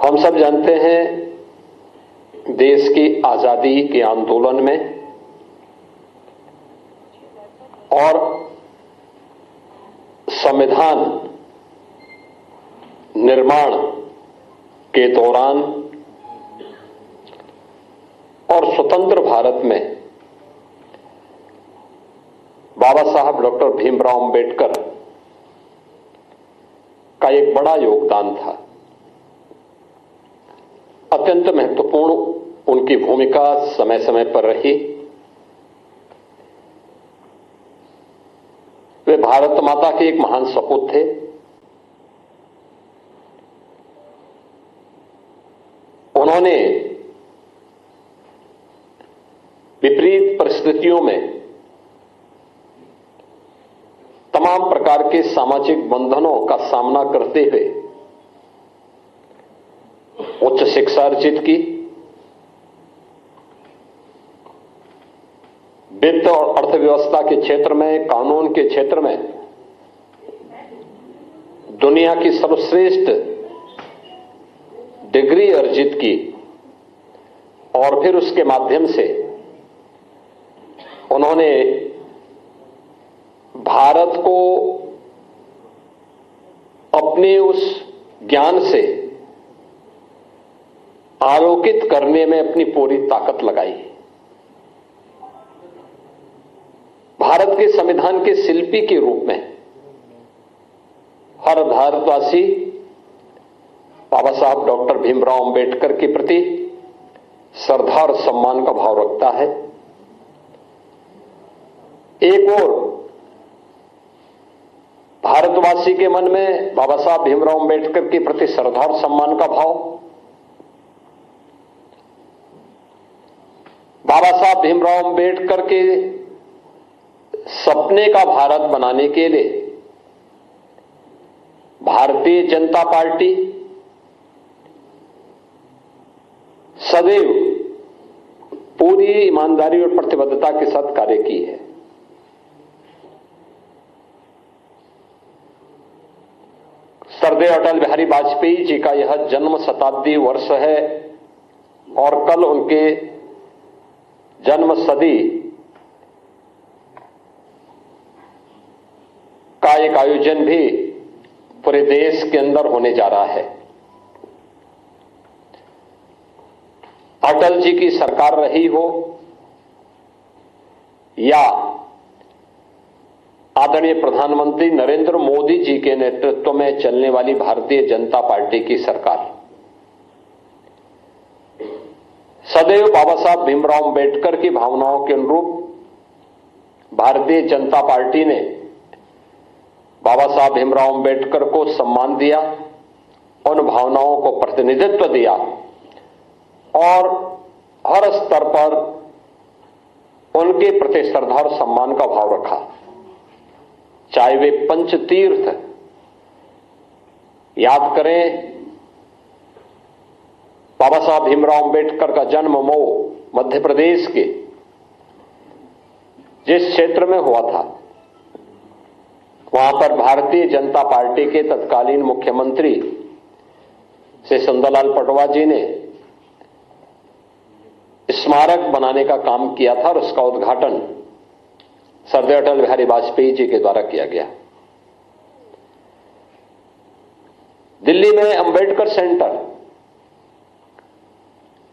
हम सब जानते हैं देश की आजादी के आंदोलन में और संविधान निर्माण के दौरान और स्वतंत्र भारत में बाबा साहब डॉक्टर भीमराव अंबेडकर का एक बड़ा योगदान था। अत्यंत महत्वपूर्ण उनकी भूमिका समय समय पर रही। वे भारत माता के एक महान सपूत थे। उन्होंने विपरीत परिस्थितियों में तमाम प्रकार के सामाजिक बंधनों का सामना करते हुए उच्च शिक्षा अर्जित की, वित्त और अर्थव्यवस्था के क्षेत्र में, कानून के क्षेत्र में दुनिया की सर्वश्रेष्ठ डिग्री अर्जित की और फिर उसके माध्यम से उन्होंने भारत को अपने उस ज्ञान से आलोकित करने में अपनी पूरी ताकत लगाई। भारत के संविधान के शिल्पी के रूप में हर भारतवासी बाबा साहब डॉक्टर भीमराव अंबेडकर के प्रति श्रद्धा और सम्मान का भाव रखता है। एक और भारतवासी के मन में बाबा साहब भीमराव अंबेडकर के प्रति श्रद्धा और सम्मान का भाव, बाबा साहब भीमराव अंबेडकर के सपने का भारत बनाने के लिए भारतीय जनता पार्टी सदैव पूरी ईमानदारी और प्रतिबद्धता के साथ कार्य की है। सरदेव अटल बिहारी वाजपेयी जी का यह जन्म शताब्दी वर्ष है और कल उनके जन्म सदी का एक आयोजन भी पूरे देश के अंदर होने जा रहा है। अटल जी की सरकार रही हो या आदरणीय प्रधानमंत्री नरेंद्र मोदी जी के नेतृत्व में चलने वाली भारतीय जनता पार्टी की सरकार, सदैव बाबा साहब भीमराव अंबेडकर की भावनाओं के अनुरूप भारतीय जनता पार्टी ने बाबा साहब भीमराव अंबेडकर को सम्मान दिया, उन भावनाओं को प्रतिनिधित्व दिया और हर स्तर पर उनके प्रति श्रद्धा और सम्मान का भाव रखा। चाहे वे पंचतीर्थ याद करें, बाबा साहब भीमराव अंबेडकर का जन्म मऊ मध्य प्रदेश के जिस क्षेत्र में हुआ था, वहां पर भारतीय जनता पार्टी के तत्कालीन मुख्यमंत्री श्री सुंदरलाल पटवा जी ने स्मारक बनाने का काम किया था और उसका उद्घाटन सरदेव अटल बिहारी वाजपेयी जी के द्वारा किया गया। दिल्ली में अंबेडकर सेंटर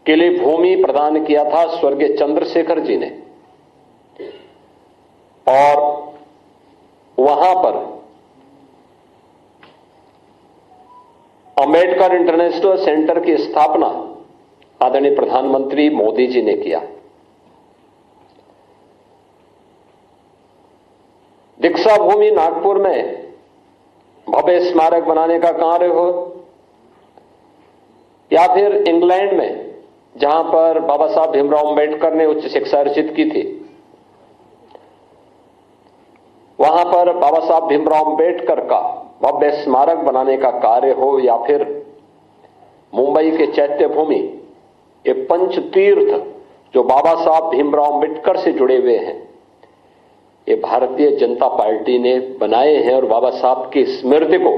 के लिए भूमि प्रदान किया था स्वर्गीय चंद्रशेखर जी ने और वहां पर अंबेडकर इंटरनेशनल सेंटर की स्थापना आदरणीय प्रधानमंत्री मोदी जी ने किया। दीक्षा भूमि नागपुर में भव्य स्मारक बनाने का कार्य हो या फिर इंग्लैंड में जहां पर बाबा साहब भीमराव अंबेडकर ने उच्च शिक्षा अर्जित की थी, वहां पर बाबा साहब भीमराव अंबेडकर का भव्य स्मारक बनाने का कार्य हो या फिर मुंबई के चैत्य भूमि, ये पंच तीर्थ जो बाबा साहब भीमराव अंबेडकर से जुड़े हुए हैं, ये भारतीय जनता पार्टी ने बनाए हैं और बाबा साहब की स्मृति को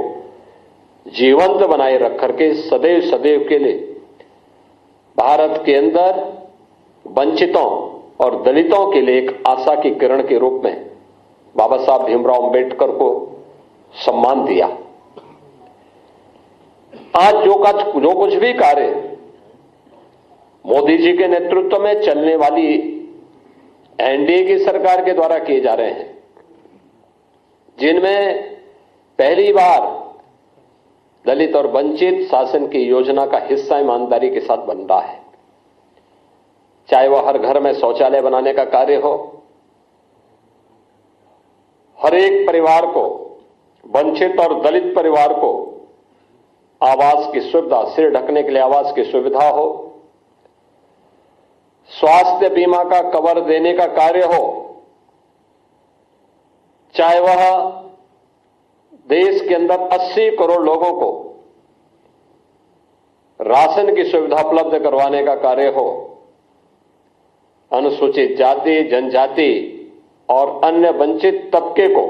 जीवंत बनाए रख करके सदैव सदैव के लिए भारत के अंदर वंचितों और दलितों के लिए एक आशा की किरण के रूप में बाबा साहब भीमराव अंबेडकर को सम्मान दिया। आज जो कुछ भी कार्य मोदी जी के नेतृत्व में चलने वाली एनडीए की सरकार के द्वारा किए जा रहे हैं, जिनमें पहली बार दलित और वंचित शासन की योजना का हिस्सा ईमानदारी के साथ बन रहा है, चाहे वह हर घर में शौचालय बनाने का कार्य हो, हर एक परिवार को, वंचित और दलित परिवार को आवास की सुविधा, सिर ढकने के लिए आवास की सुविधा हो, स्वास्थ्य बीमा का कवर देने का कार्य हो, चाहे वह देश के अंदर 80 करोड़ लोगों को राशन की सुविधा उपलब्ध करवाने का कार्य हो, अनुसूचित जाति, जनजाति और अन्य वंचित तबके को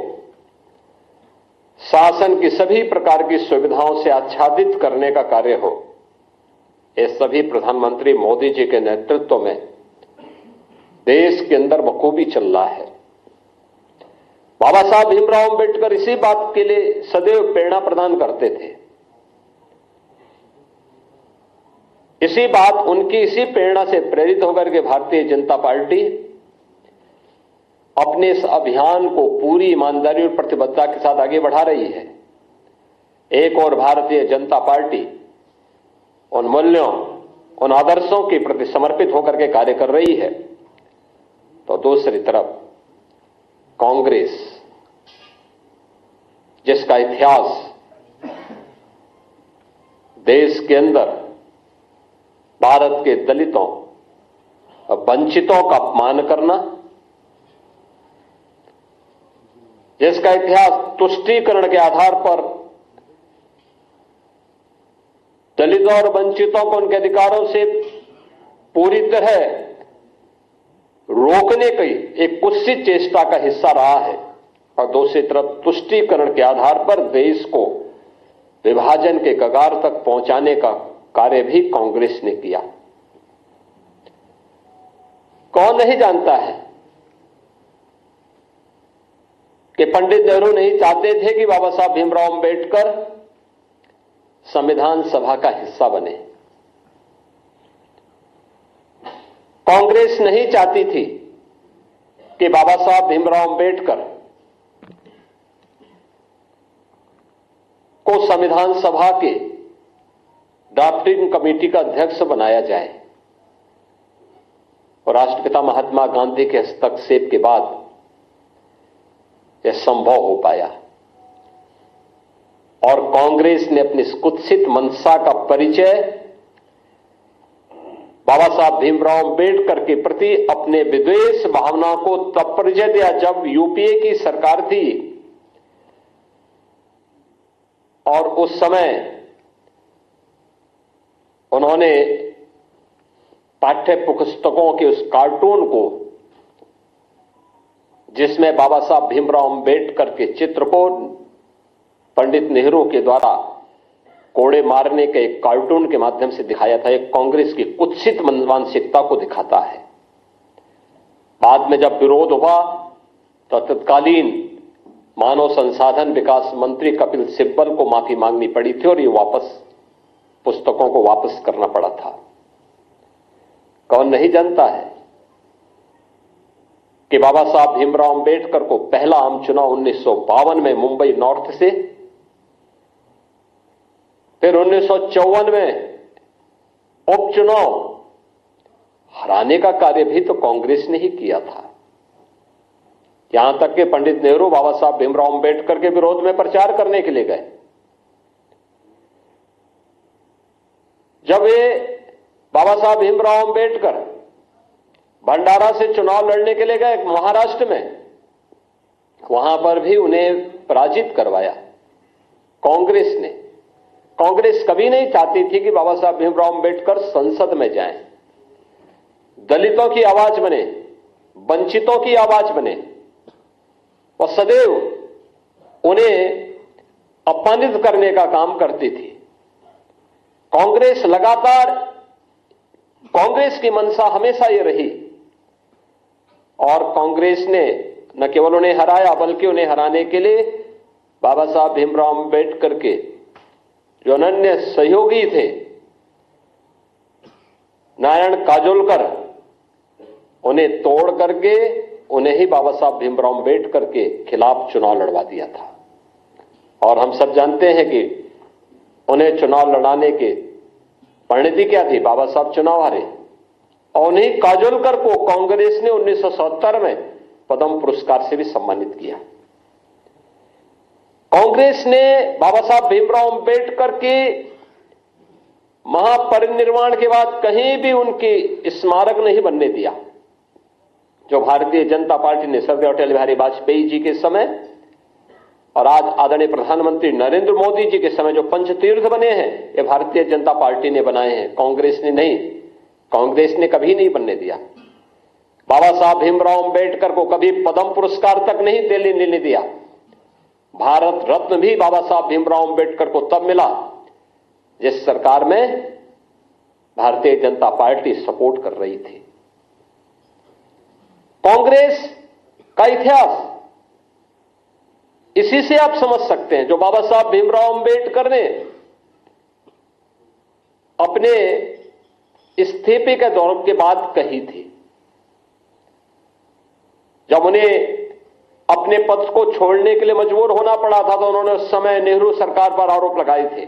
शासन की सभी प्रकार की सुविधाओं से आच्छादित करने का कार्य हो, ये सभी प्रधानमंत्री मोदी जी के नेतृत्व में देश के अंदर बखूबी चल रहा है। बाबा साहब भीमराव अंबेडकर इसी बात के लिए सदैव प्रेरणा प्रदान करते थे। इसी प्रेरणा से प्रेरित होकर के भारतीय जनता पार्टी अपने इस अभियान को पूरी ईमानदारी और प्रतिबद्धता के साथ आगे बढ़ा रही है। एक और भारतीय जनता पार्टी उन मूल्यों, उन आदर्शों के प्रति समर्पित होकर के कार्य कर रही है, तो दूसरी तरफ कांग्रेस, जिसका इतिहास देश के अंदर भारत के दलितों और वंचितों का अपमान करना, जिसका इतिहास तुष्टीकरण के आधार पर दलितों और वंचितों को उनके अधिकारों से पूरी तरह रोकने की एक कुत्सित चेष्टा का हिस्सा रहा है, और दूसरी तरफ तुष्टीकरण के आधार पर देश को विभाजन के कगार तक पहुंचाने का कार्य भी कांग्रेस ने किया। कौन नहीं जानता है कि पंडित नेहरू नहीं चाहते थे कि बाबा साहब भीमराव अंबेडकर संविधान सभा का हिस्सा बने। कांग्रेस नहीं चाहती थी कि बाबा साहब भीमराव अंबेडकर को संविधान सभा के ड्राफ्टिंग कमेटी का अध्यक्ष बनाया जाए, और राष्ट्रपिता महात्मा गांधी के हस्तक्षेप के बाद यह संभव हो पाया। और कांग्रेस ने अपनी इस कुत्सित मंशा का परिचय बाबा साहब भीमराव अंबेडकर के प्रति अपने विद्वेष भावना को तब परिचय दिया जब यूपीए की सरकार थी, और उस समय उन्होंने पाठ्य पुस्तकों के उस कार्टून को, जिसमें बाबा साहब भीमराव अंबेडकर के चित्र को पंडित नेहरू के द्वारा कोड़े मारने के एक कार्टून के माध्यम से दिखाया था, एक कांग्रेस की कुत्सित मानसिकता को दिखाता है। बाद में जब विरोध हुआ तो तत्कालीन मानव संसाधन विकास मंत्री कपिल सिब्बल को माफी मांगनी पड़ी थी, और ये पुस्तकों को वापस करना पड़ा था। कौन नहीं जानता है कि बाबा साहब भीमराव अंबेडकर को पहला आम चुनाव 1952 में मुंबई नॉर्थ से, फिर 1954 में उपचुनाव हराने का कार्य भी तो कांग्रेस ने ही किया था। यहां तक कि पंडित नेहरू बाबा साहब भीमराव अंबेडकर के विरोध में प्रचार करने के लिए गए। जब वे बाबा साहब भीमराव अंबेडकर भंडारा से चुनाव लड़ने के लिए गए महाराष्ट्र में, वहां पर भी उन्हें पराजित करवाया कांग्रेस ने। कांग्रेस कभी नहीं चाहती थी कि बाबा साहब भीमराव अंबेडकर संसद में जाएं, दलितों की आवाज बने, वंचितों की आवाज बने, और सदैव उन्हें अपमानित करने का काम करती थी। कांग्रेस लगातार, कांग्रेस की मंशा हमेशा ये रही और कांग्रेस ने न केवल उन्हें हराया बल्कि उन्हें हराने के लिए बाबा साहब भीमराव अंबेडकर के जो अनन्य सहयोगी थे नारायण काजोलकर, उन्हें तोड़ करके उन्हें ही बाबा साहब भीमराव अंबेडकर के खिलाफ चुनाव लड़वा दिया था। और हम सब जानते हैं कि उन्हें चुनाव लड़ाने के परिणति क्या थी, बाबा साहब चुनाव हारे और उन्हीं काजोलकर को कांग्रेस ने 1970 में पद्म पुरस्कार से भी सम्मानित किया। कांग्रेस ने बाबा साहब भीमराव अंबेडकर के महापरिनिर्वाण के बाद कहीं भी उनकी स्मारक नहीं बनने दिया। जो भारतीय जनता पार्टी ने स्वर्गीय अटल बिहारी वाजपेयी जी के समय और आज आदरणीय प्रधानमंत्री नरेंद्र मोदी जी के समय जो पंचतीर्थ बने हैं, ये भारतीय जनता पार्टी ने बनाए हैं, कांग्रेस ने नहीं। कांग्रेस ने कभी नहीं बनने दिया। बाबा साहब भीमराव अंबेडकर को कभी पद्म पुरस्कार तक नहीं देने दिया। भारत रत्न भी बाबा साहब भीमराव अंबेडकर को तब मिला जिस सरकार में भारतीय जनता पार्टी सपोर्ट कर रही थी। कांग्रेस का इतिहास इसी से आप समझ सकते हैं। जो बाबा साहब भीमराव अंबेडकर ने अपने इस्तीफे के दौर के बाद कही थी, जब उन्हें अपने पद को छोड़ने के लिए मजबूर होना पड़ा था, तो उन्होंने उस समय नेहरू सरकार पर आरोप लगाए थे